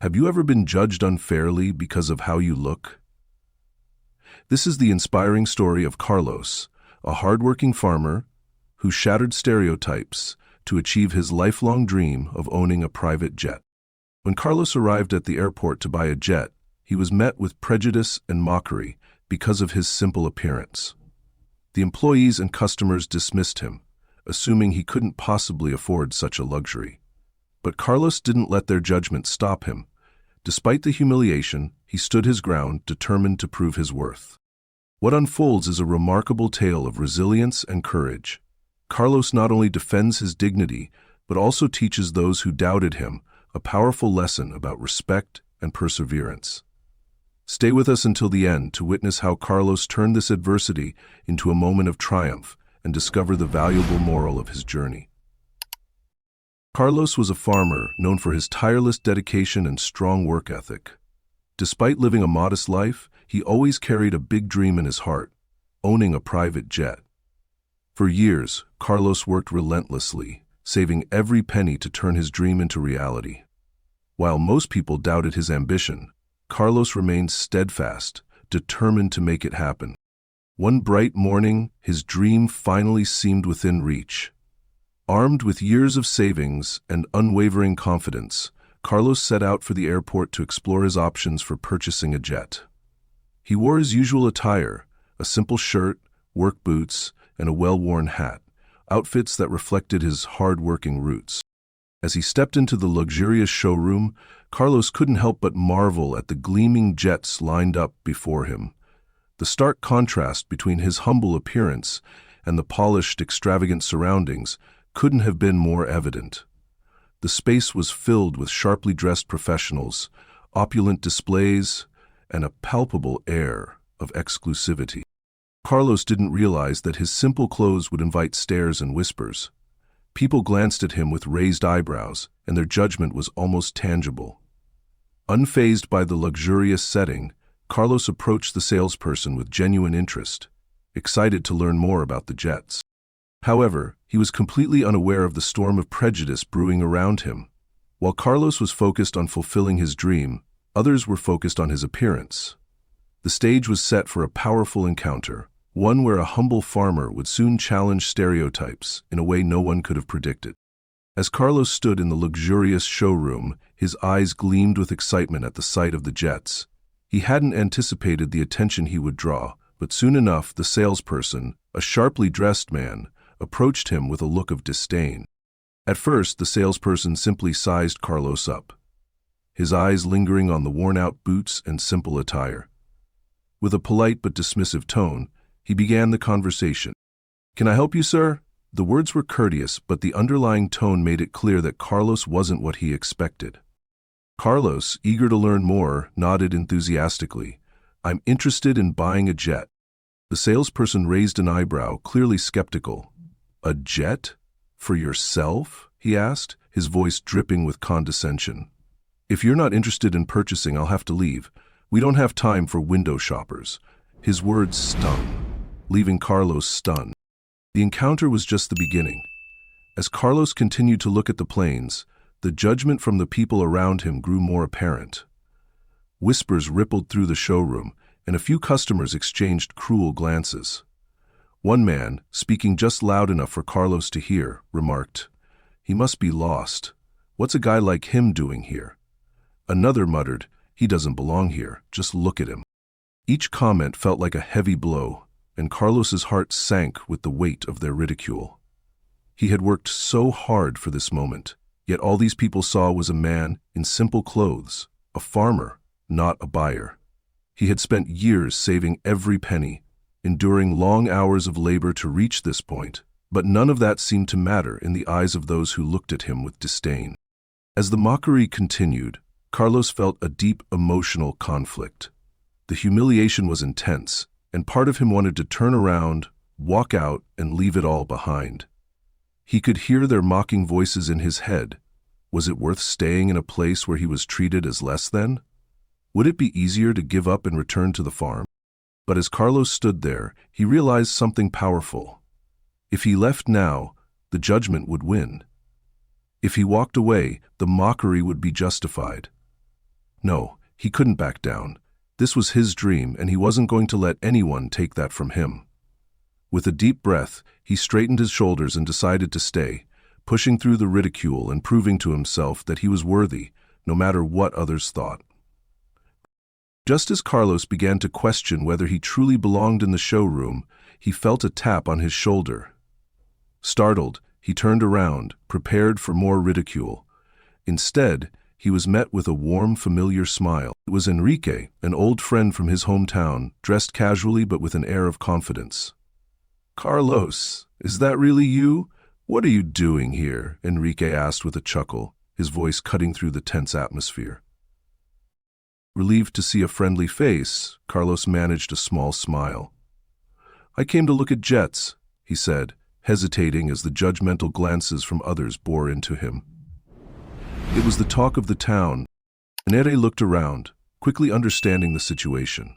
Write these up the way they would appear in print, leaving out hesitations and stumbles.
Have you ever been judged unfairly because of how you look? This is the inspiring story of Carlos, a hardworking farmer who shattered stereotypes to achieve his lifelong dream of owning a private jet. When Carlos arrived at the airport to buy a jet, he was met with prejudice and mockery because of his simple appearance. The employees and customers dismissed him, assuming he couldn't possibly afford such a luxury. But Carlos didn't let their judgment stop him. Despite the humiliation, he stood his ground, determined to prove his worth. What unfolds is a remarkable tale of resilience and courage. Carlos not only defends his dignity, but also teaches those who doubted him a powerful lesson about respect and perseverance. Stay with us until the end to witness how Carlos turned this adversity into a moment of triumph and discover the valuable moral of his journey. Carlos was a farmer known for his tireless dedication and strong work ethic. Despite living a modest life, he always carried a big dream in his heart, owning a private jet. For years, Carlos worked relentlessly, saving every penny to turn his dream into reality. While most people doubted his ambition, Carlos remained steadfast, determined to make it happen. One bright morning, his dream finally seemed within reach. Armed with years of savings and unwavering confidence, Carlos set out for the airport to explore his options for purchasing a jet. He wore his usual attire, a simple shirt, work boots, and a well-worn hat, outfits that reflected his hard-working roots. As he stepped into the luxurious showroom, Carlos couldn't help but marvel at the gleaming jets lined up before him. The stark contrast between his humble appearance and the polished, extravagant surroundings couldn't have been more evident. The space was filled with sharply dressed professionals, opulent displays, and a palpable air of exclusivity. Carlos didn't realize that his simple clothes would invite stares and whispers. People glanced at him with raised eyebrows, and their judgment was almost tangible. Unfazed by the luxurious setting, Carlos approached the salesperson with genuine interest, excited to learn more about the jets. However, he was completely unaware of the storm of prejudice brewing around him. While Carlos was focused on fulfilling his dream, others were focused on his appearance. The stage was set for a powerful encounter, one where a humble farmer would soon challenge stereotypes in a way no one could have predicted. As Carlos stood in the luxurious showroom, his eyes gleamed with excitement at the sight of the jets. He hadn't anticipated the attention he would draw, but soon enough the salesperson, a sharply dressed man, approached him with a look of disdain. At first, the salesperson simply sized Carlos up, his eyes lingering on the worn-out boots and simple attire. With a polite but dismissive tone, he began the conversation. "Can I help you, sir?" The words were courteous, but the underlying tone made it clear that Carlos wasn't what he expected. Carlos, eager to learn more, nodded enthusiastically. "I'm interested in buying a jet." The salesperson raised an eyebrow, clearly skeptical. "A jet? For yourself?" he asked, his voice dripping with condescension. "If you're not interested in purchasing, I'll have to leave. We don't have time for window shoppers." His words stung, leaving Carlos stunned. The encounter was just the beginning. As Carlos continued to look at the planes, the judgment from the people around him grew more apparent. Whispers rippled through the showroom, and a few customers exchanged cruel glances. One man, speaking just loud enough for Carlos to hear, remarked, "He must be lost. What's a guy like him doing here?" Another muttered, "He doesn't belong here. Just look at him." Each comment felt like a heavy blow, and Carlos's heart sank with the weight of their ridicule. He had worked so hard for this moment, yet all these people saw was a man in simple clothes, a farmer, not a buyer. He had spent years saving every penny, enduring long hours of labor to reach this point, but none of that seemed to matter in the eyes of those who looked at him with disdain. As the mockery continued, Carlos felt a deep emotional conflict. The humiliation was intense, and part of him wanted to turn around, walk out, and leave it all behind. He could hear their mocking voices in his head. Was it worth staying in a place where he was treated as less than? Would it be easier to give up and return to the farm? But as Carlos stood there, he realized something powerful. If he left now, the judgment would win. If he walked away, the mockery would be justified. No, he couldn't back down. This was his dream, and he wasn't going to let anyone take that from him. With a deep breath, he straightened his shoulders and decided to stay, pushing through the ridicule and proving to himself that he was worthy, no matter what others thought. Just as Carlos began to question whether he truly belonged in the showroom, he felt a tap on his shoulder. Startled, he turned around, prepared for more ridicule. Instead, he was met with a warm, familiar smile. It was Enrique, an old friend from his hometown, dressed casually but with an air of confidence. "Carlos, is that really you? What are you doing here?" Enrique asked with a chuckle, his voice cutting through the tense atmosphere. Relieved to see a friendly face, Carlos managed a small smile. "I came to look at jets," he said, hesitating as the judgmental glances from others bore into him. It was the talk of the town. Enrique looked around, quickly understanding the situation.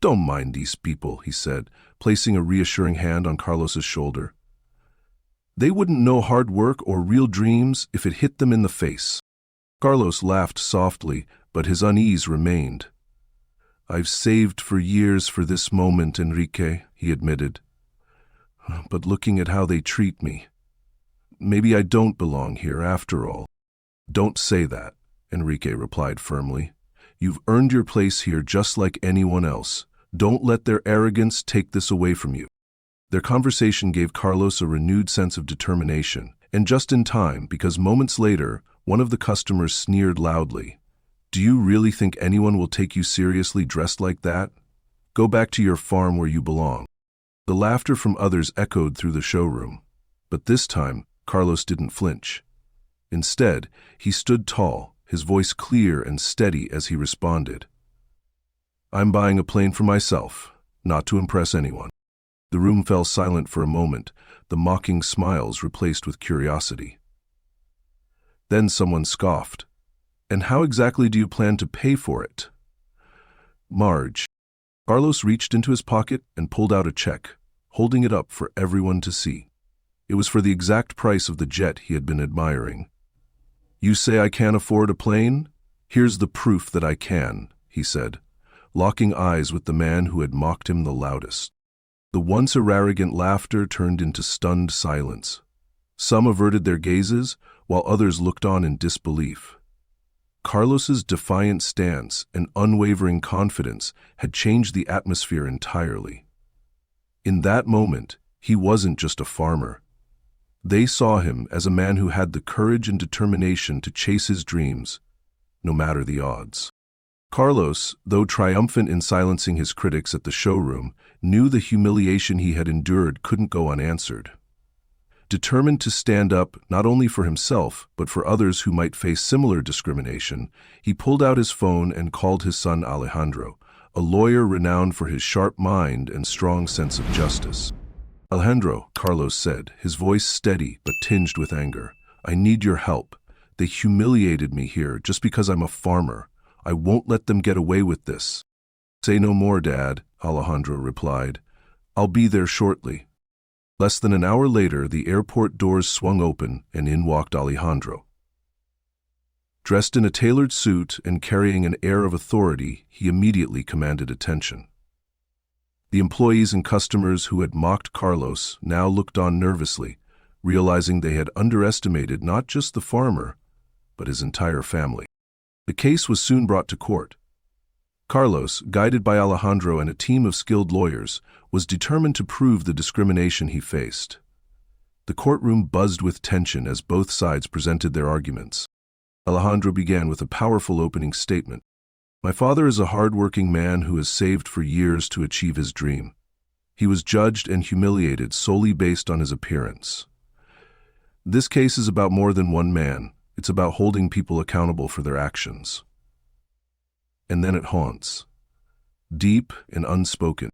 "Don't mind these people," he said, placing a reassuring hand on Carlos's shoulder. "They wouldn't know hard work or real dreams if it hit them in the face." Carlos laughed softly, but his unease remained. "I've saved for years for this moment, Enrique," he admitted. "But looking at how they treat me, maybe I don't belong here after all." "Don't say that," Enrique replied firmly. "You've earned your place here just like anyone else. Don't let their arrogance take this away from you." Their conversation gave Carlos a renewed sense of determination, and just in time, because moments later, one of the customers sneered loudly. "Do you really think anyone will take you seriously dressed like that? Go back to your farm where you belong." The laughter from others echoed through the showroom, but this time, Carlos didn't flinch. Instead, he stood tall, his voice clear and steady as he responded. "I'm buying a plane for myself, not to impress anyone." The room fell silent for a moment, the mocking smiles replaced with curiosity. Then someone scoffed. "And how exactly do you plan to pay for it?" "Marge." Carlos reached into his pocket and pulled out a check, holding it up for everyone to see. It was for the exact price of the jet he had been admiring. "You say I can't afford a plane? Here's the proof that I can," he said, locking eyes with the man who had mocked him the loudest. The once arrogant laughter turned into stunned silence. Some averted their gazes, while others looked on in disbelief. Carlos's defiant stance and unwavering confidence had changed the atmosphere entirely. In that moment, he wasn't just a farmer. They saw him as a man who had the courage and determination to chase his dreams, no matter the odds. Carlos, though triumphant in silencing his critics at the showroom, knew the humiliation he had endured couldn't go unanswered. Determined to stand up not only for himself, but for others who might face similar discrimination, he pulled out his phone and called his son Alejandro, a lawyer renowned for his sharp mind and strong sense of justice. "Alejandro," Carlos said, his voice steady but tinged with anger, "I need your help. They humiliated me here just because I'm a farmer. I won't let them get away with this." "Say no more, Dad," Alejandro replied. "I'll be there shortly." Less than an hour later, the airport doors swung open and in walked Alejandro. Dressed in a tailored suit and carrying an air of authority, he immediately commanded attention. The employees and customers who had mocked Carlos now looked on nervously, realizing they had underestimated not just the farmer, but his entire family. The case was soon brought to court. Carlos, guided by Alejandro and a team of skilled lawyers, was determined to prove the discrimination he faced. The courtroom buzzed with tension as both sides presented their arguments. Alejandro began with a powerful opening statement. "My father is a hard-working man who has saved for years to achieve his dream. He was judged and humiliated solely based on his appearance. This case is about more than one man. It's about holding people accountable for their actions." And then it haunts. Deep and unspoken.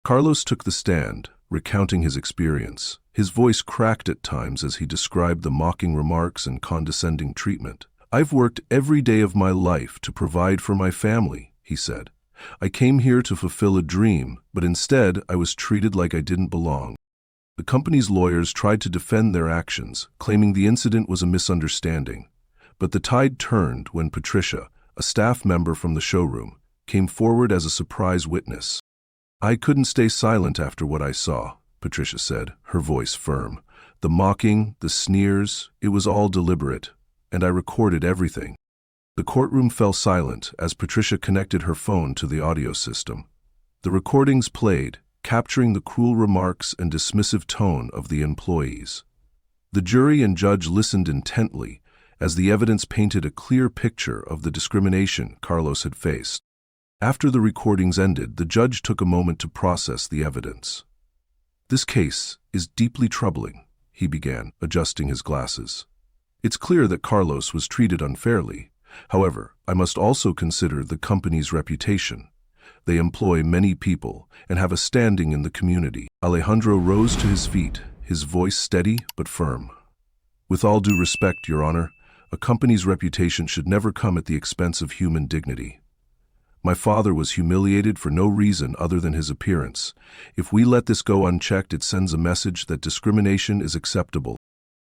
Carlos took the stand, recounting his experience. His voice cracked at times as he described the mocking remarks and condescending treatment. "I've worked every day of my life to provide for my family," he said. "I came here to fulfill a dream, but instead I was treated like I didn't belong." The company's lawyers tried to defend their actions, claiming the incident was a misunderstanding. But the tide turned when Patricia, a staff member from the showroom, came forward as a surprise witness. "I couldn't stay silent after what I saw," Patricia said, her voice firm. "The mocking, the sneers, it was all deliberate, and I recorded everything." The courtroom fell silent as Patricia connected her phone to the audio system. The recordings played, capturing the cruel remarks and dismissive tone of the employees. The jury and judge listened intently as the evidence painted a clear picture of the discrimination Carlos had faced. After the recordings ended, the judge took a moment to process the evidence. "This case is deeply troubling," he began, adjusting his glasses. "It's clear that Carlos was treated unfairly. However, I must also consider the company's reputation. They employ many people and have a standing in the community." Alejandro rose to his feet, his voice steady but firm. "With all due respect, Your Honor, a company's reputation should never come at the expense of human dignity. My father was humiliated for no reason other than his appearance. If we let this go unchecked, it sends a message that discrimination is acceptable."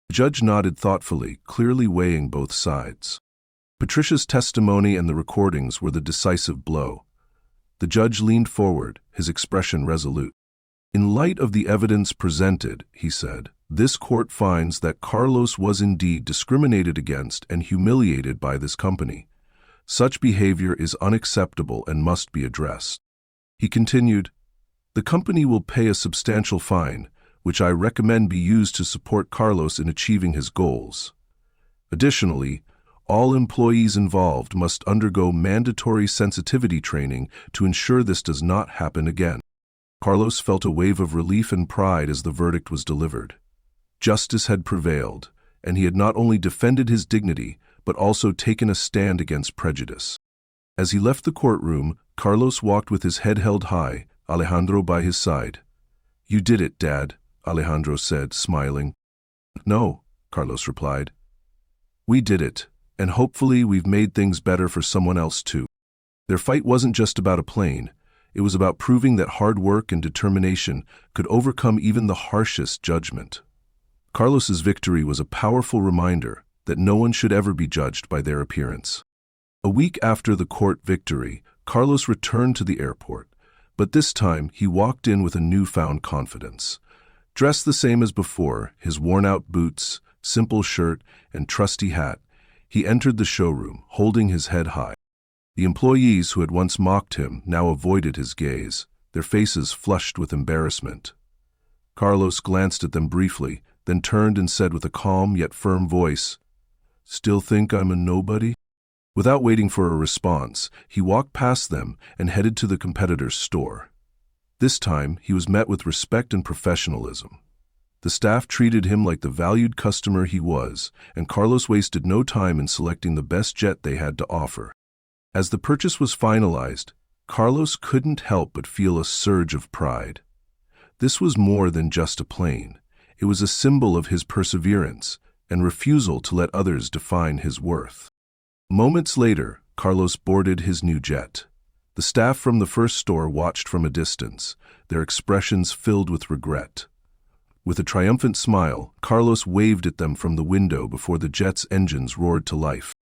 The judge nodded thoughtfully, clearly weighing both sides. Patricia's testimony and the recordings were the decisive blow. The judge leaned forward, his expression resolute. "In light of the evidence presented," he said, "this court finds that Carlos was indeed discriminated against and humiliated by this company. Such behavior is unacceptable and must be addressed." He continued, "The company will pay a substantial fine, which I recommend be used to support Carlos in achieving his goals. Additionally, all employees involved must undergo mandatory sensitivity training to ensure this does not happen again." Carlos felt a wave of relief and pride as the verdict was delivered. Justice had prevailed, and he had not only defended his dignity, but also taken a stand against prejudice. As he left the courtroom, Carlos walked with his head held high, Alejandro by his side. "You did it, Dad," Alejandro said, smiling. "No," Carlos replied. "We did it, and hopefully we've made things better for someone else too." Their fight wasn't just about a plane. It was about proving that hard work and determination could overcome even the harshest judgment. Carlos's victory was a powerful reminder that no one should ever be judged by their appearance. A week after the court victory, Carlos returned to the airport, but this time he walked in with a newfound confidence. Dressed the same as before, his worn-out boots, simple shirt, and trusty hat, he entered the showroom, holding his head high. The employees who had once mocked him now avoided his gaze, their faces flushed with embarrassment. Carlos glanced at them briefly, then turned and said with a calm yet firm voice, "Still think I'm a nobody?" Without waiting for a response, he walked past them and headed to the competitor's store. This time, he was met with respect and professionalism. The staff treated him like the valued customer he was, and Carlos wasted no time in selecting the best jet they had to offer. As the purchase was finalized, Carlos couldn't help but feel a surge of pride. This was more than just a plane. It was a symbol of his perseverance and refusal to let others define his worth. Moments later, Carlos boarded his new jet. The staff from the first store watched from a distance, their expressions filled with regret. With a triumphant smile, Carlos waved at them from the window before the jet's engines roared to life.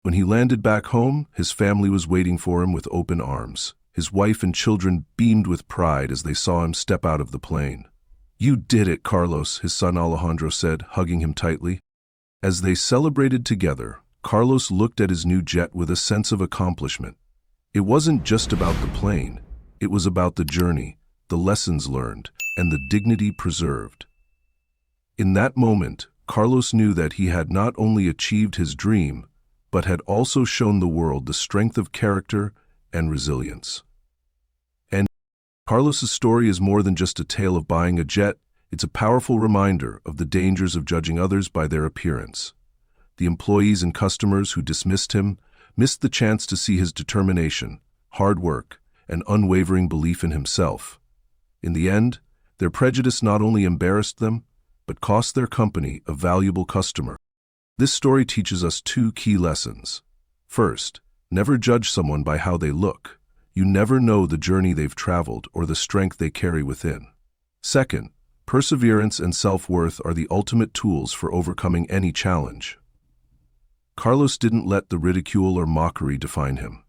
When he landed back home, his family was waiting for him with open arms. His wife and children beamed with pride as they saw him step out of the plane. "You did it, Carlos," his son Alejandro said, hugging him tightly. As they celebrated together, Carlos looked at his new jet with a sense of accomplishment. It wasn't just about the plane. It was about the journey, the lessons learned, and the dignity preserved. In that moment, Carlos knew that he had not only achieved his dream, but had also shown the world the strength of character and resilience. And Carlos's story is more than just a tale of buying a jet. It's a powerful reminder of the dangers of judging others by their appearance. The employees and customers who dismissed him missed the chance to see his determination, hard work, and unwavering belief in himself. In the end, their prejudice not only embarrassed them, but cost their company a valuable customer. This story teaches us two key lessons. First, never judge someone by how they look. You never know the journey they've traveled or the strength they carry within. Second, perseverance and self-worth are the ultimate tools for overcoming any challenge. Carlos didn't let the ridicule or mockery define him.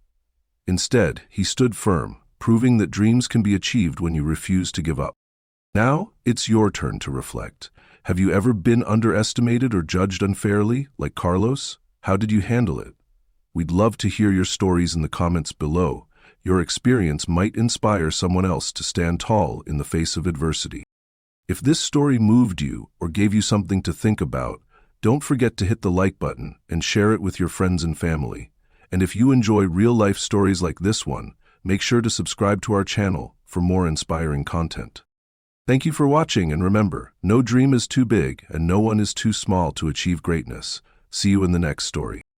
Instead, he stood firm, proving that dreams can be achieved when you refuse to give up. Now, it's your turn to reflect. Have you ever been underestimated or judged unfairly, like Carlos? How did you handle it? We'd love to hear your stories in the comments below. Your experience might inspire someone else to stand tall in the face of adversity. If this story moved you or gave you something to think about, don't forget to hit the like button and share it with your friends and family. And if you enjoy real-life stories like this one, make sure to subscribe to our channel for more inspiring content. Thank you for watching, and remember, no dream is too big and no one is too small to achieve greatness. See you in the next story.